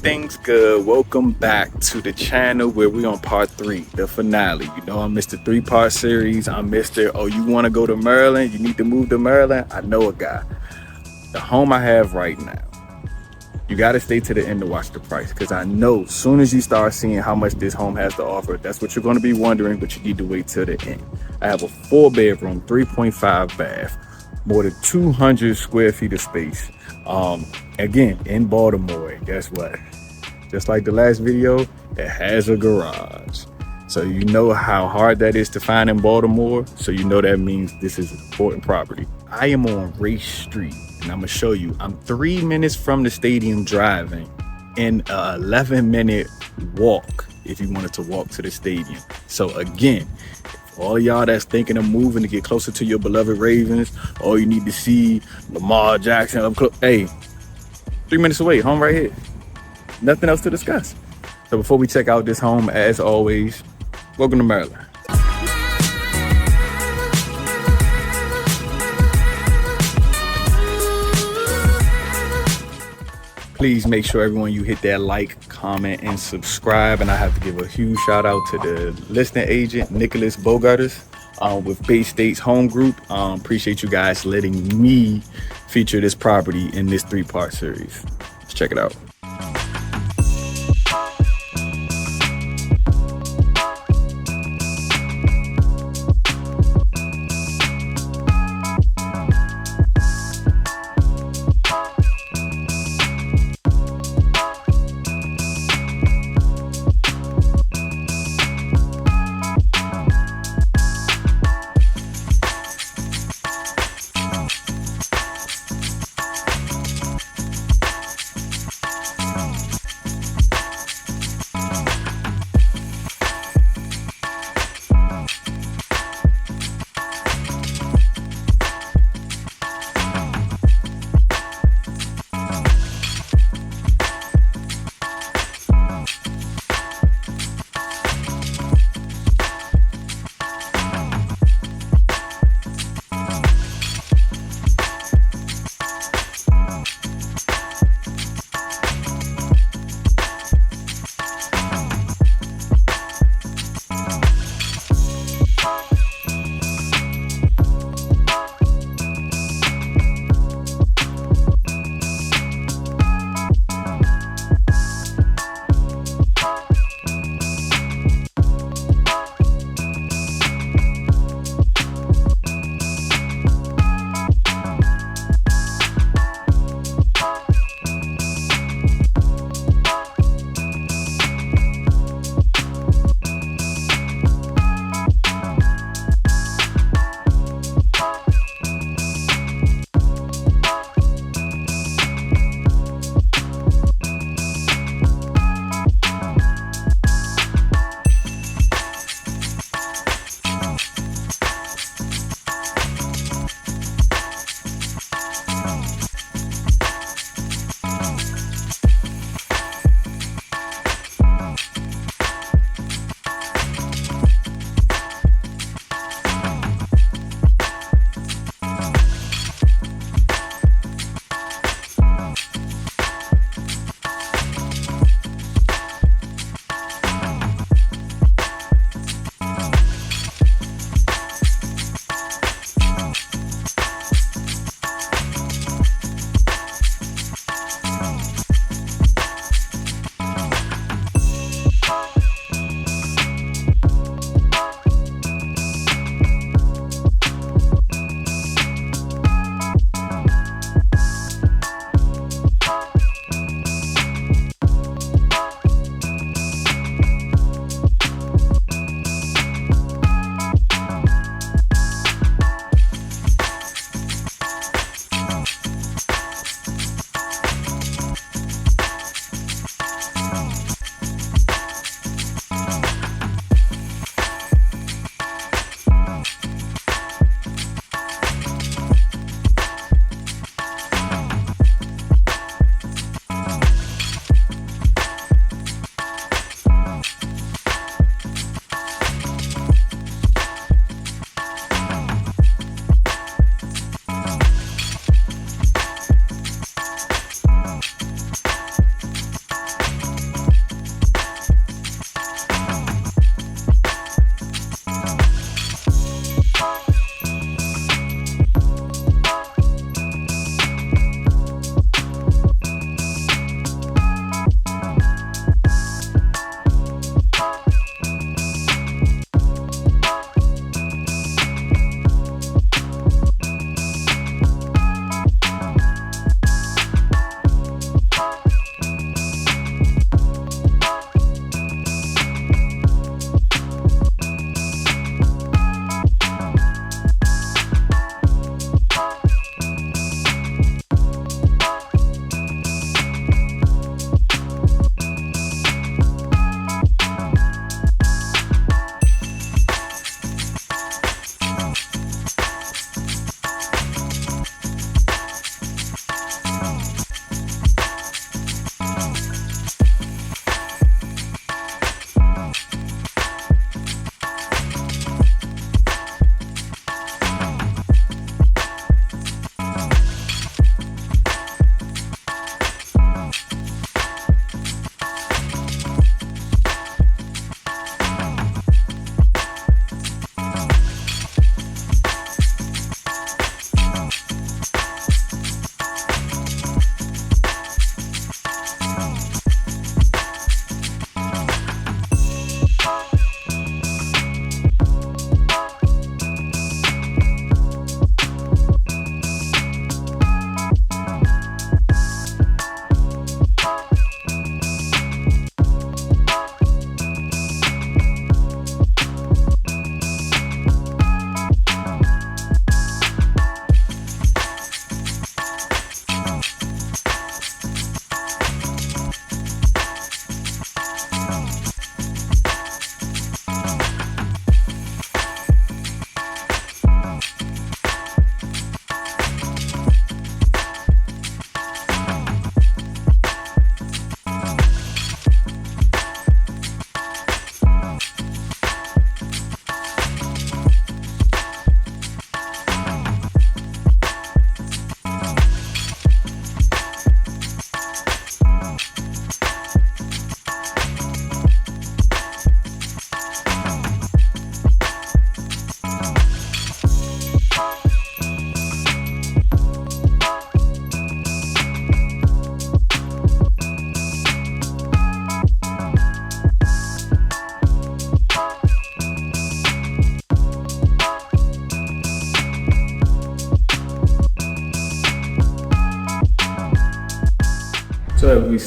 everything's good. Welcome back to the channel where we on part 3, the finale. You know, I'm Mr. 3-part series. I'm Mr. Oh, you want to go to Maryland? You need to move to Maryland? I know a guy. The home I have right now, you got to stay to the end to watch the price, because I know as soon as you start seeing how much this home has to offer, that's what you're going to be wondering, but you need to wait till the end. I have a 4-bedroom, 3.5 bath, more than 200 square feet of space. Again, in Baltimore. And guess what? Just like the last video, it has a garage. So you know how hard that is to find in Baltimore. So you know that means this is an important property. I am on Race Street, and I'm gonna show you. I'm 3 minutes from the stadium driving, in a 11-minute walk if you wanted to walk to the stadium. So again, all of y'all that's thinking of moving to get closer to your beloved Ravens, or you need to see Lamar Jackson up close, hey, 3 minutes away, home right here. Nothing else to discuss. So before we check out this home, as always, welcome to Maryland. Please make sure everyone you hit that like, comment, and subscribe. And I have to give a huge shout out to the listing agent, Nicholas Bogartis, with Bay State's Home Group. Appreciate you guys letting me feature this property in this 3-part series. Let's check it out.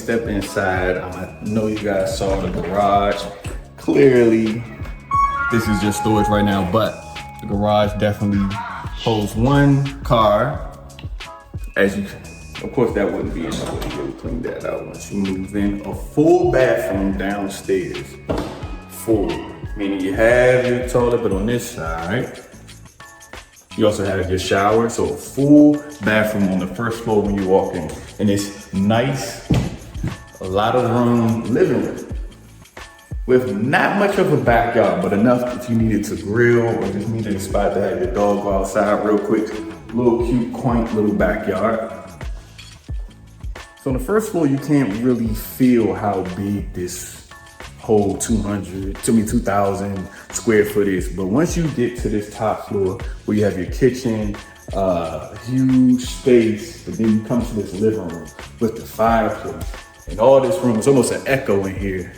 step inside, I know you guys saw the garage. Clearly, this is just storage right now, but the garage definitely holds one car. As you, of course, that wouldn't be in the way. You'll clean that out once you move in. A full bathroom downstairs. Full, meaning you have your toilet, but on this side, you also have your shower. So a full bathroom on the first floor when you walk in. And it's nice, a lot of room, living room. With not much of a backyard, but enough if you needed to grill or just needed a spot to have your dog go outside real quick. Little cute, quaint little backyard. So on the first floor, you can't really feel how big this whole 2,000 square foot is. But once you get to this top floor where you have your kitchen, huge space, but then you come to this living room with the fireplace and all this room. It's almost an echo in here.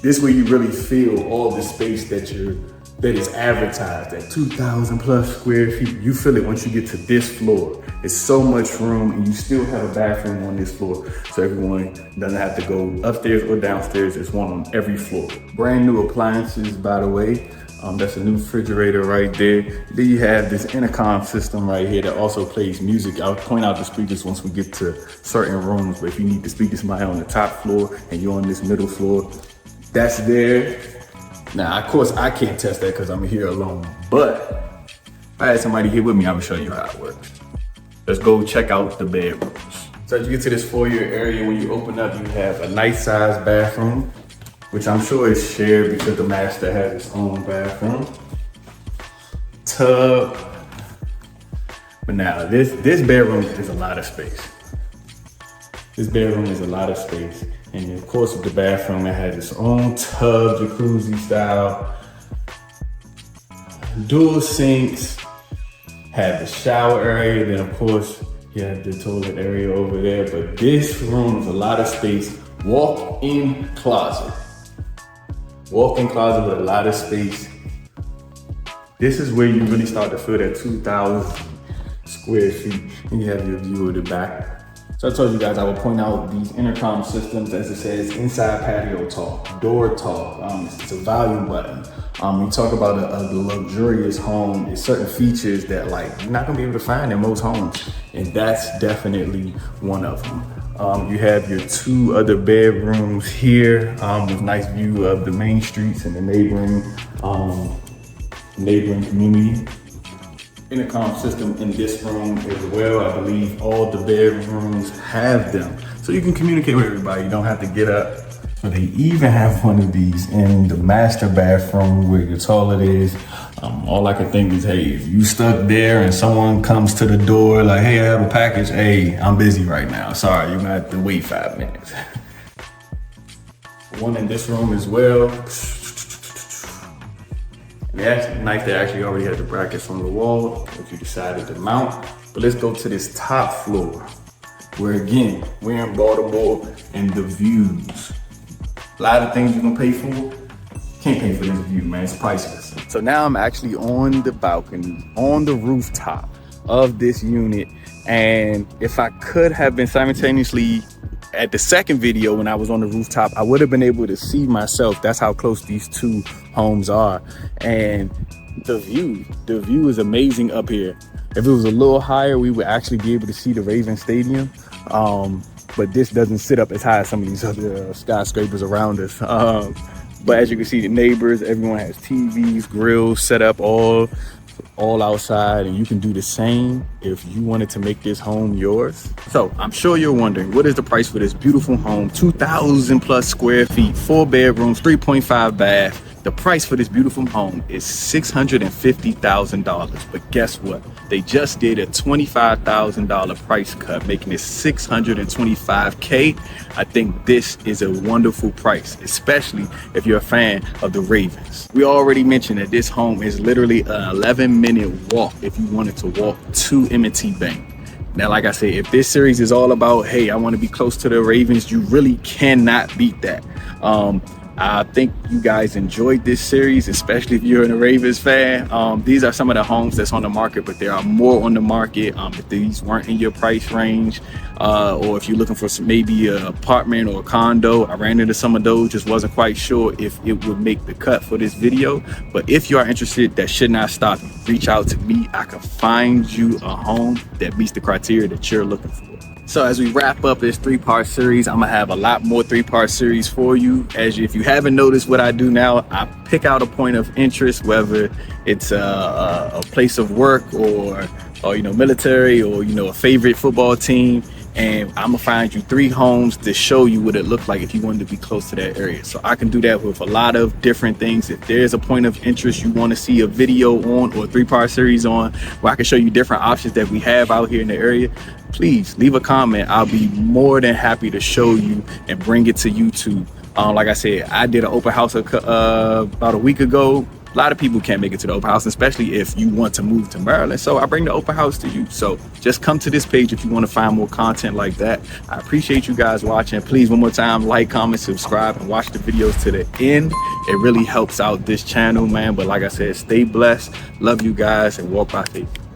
This is where you really feel all the space that is advertised at 2,000 plus square feet. You feel it once you get to this floor. It's so much room, and you still have a bathroom on this floor. So everyone doesn't have to go upstairs or downstairs. There's one on every floor. Brand new appliances, by the way. That's a new refrigerator right there. Then you have this intercom system right here that also plays music. I'll point out the speakers once we get to certain rooms, but if you need to speak to somebody on the top floor and you're on this middle floor, that's there. Now, of course, I can't test that because I'm here alone, but if I had somebody here with me, I would show you how it works. Let's go check out the bedrooms. So as you get to this foyer area, when you open up, you have a nice sized bathroom, which I'm sure is shared because the master has his own bathroom. Tub. But now, this bedroom is a lot of space. This bedroom is a lot of space. And of course, with the bathroom, it has its own tub, jacuzzi style, dual sinks, have the shower area, then of course, you have the toilet area over there. But this room is a lot of space. Walk-in closet. Walk-in closet with a lot of space. This is where you really start to feel that 2,000 square feet. And you have your view of the back. So I told you guys I would point out these intercom systems, as it says, inside patio talk, door talk. It's a volume button. When you talk about a luxurious home, there's certain features that you're not gonna be able to find in most homes. And that's definitely one of them. You have your two other bedrooms here with nice view of the main streets and the neighboring community. Intercom system in this room as well. I believe all the bedrooms have them. So you can communicate with everybody. You don't have to get up. So they even have one of these in the master bathroom where your toilet is. All I can think is, hey, if you stuck there and someone comes to the door like, hey, I have a package. Hey, I'm busy right now. Sorry, you're gonna have to wait 5 minutes. One in this room as well. Yeah, nice they actually already had the brackets on the wall if you decided to mount. But let's go to this top floor where, again, we're in Baltimore and the views. A lot of things you can pay for. Can't pay for this view, man. It's priceless. So now I'm actually on the balcony, on the rooftop of this unit. And if I could have been simultaneously at the second video when I was on the rooftop, I would have been able to see myself. That's how close these two homes are. And the view is amazing up here. If it was a little higher, we would actually be able to see the Ravens Stadium. But this doesn't sit up as high as some of these other skyscrapers around us. But as you can see, the neighbors, everyone has TVs, grills set up all outside, and you can do the same if you wanted to make this home yours. So I'm sure you're wondering, what is the price for this beautiful home? 2,000 plus square feet, 4 bedrooms, 3.5 bath. The price for this beautiful home is $650,000. But guess what? They just did a $25,000 price cut, making it $625K. I think this is a wonderful price, especially if you're a fan of the Ravens. We already mentioned that this home is literally an 11-minute walk if you wanted to walk to M&T Bank. Now, like I said, if this series is all about, hey, I want to be close to the Ravens, you really cannot beat that. I think you guys enjoyed this series, especially if you're a Ravens fan. These are some of the homes that's on the market, but there are more on the market. If these weren't in your price range, or if you're looking for maybe an apartment or a condo, I ran into some of those, just wasn't quite sure if it would make the cut for this video. But if you are interested, that should not stop you. Reach out to me. I can find you a home that meets the criteria that you're looking for. So as we wrap up this 3-part series, I'm gonna have a lot more 3-part series for you. If you haven't noticed what I do now, I pick out a point of interest, whether it's a place of work or military, or a favorite football team, and I'm gonna find you 3 homes to show you what it looked like if you wanted to be close to that area. So I can do that with a lot of different things. If there's a point of interest you want to see a video on or a 3-part series on, where I can show you different options that we have out here in the area, please leave a comment. I'll be more than happy to show you and bring it to YouTube. Like I said, I did an open house about a week ago. A lot of people can't make it to the open house, especially if you want to move to Maryland. So I bring the open house to you. So just come to this page if you want to find more content like that. I appreciate you guys watching. Please, one more time, like, comment, subscribe, and watch the videos to the end. It really helps out this channel, man. But like I said, stay blessed. Love you guys, and walk by faith.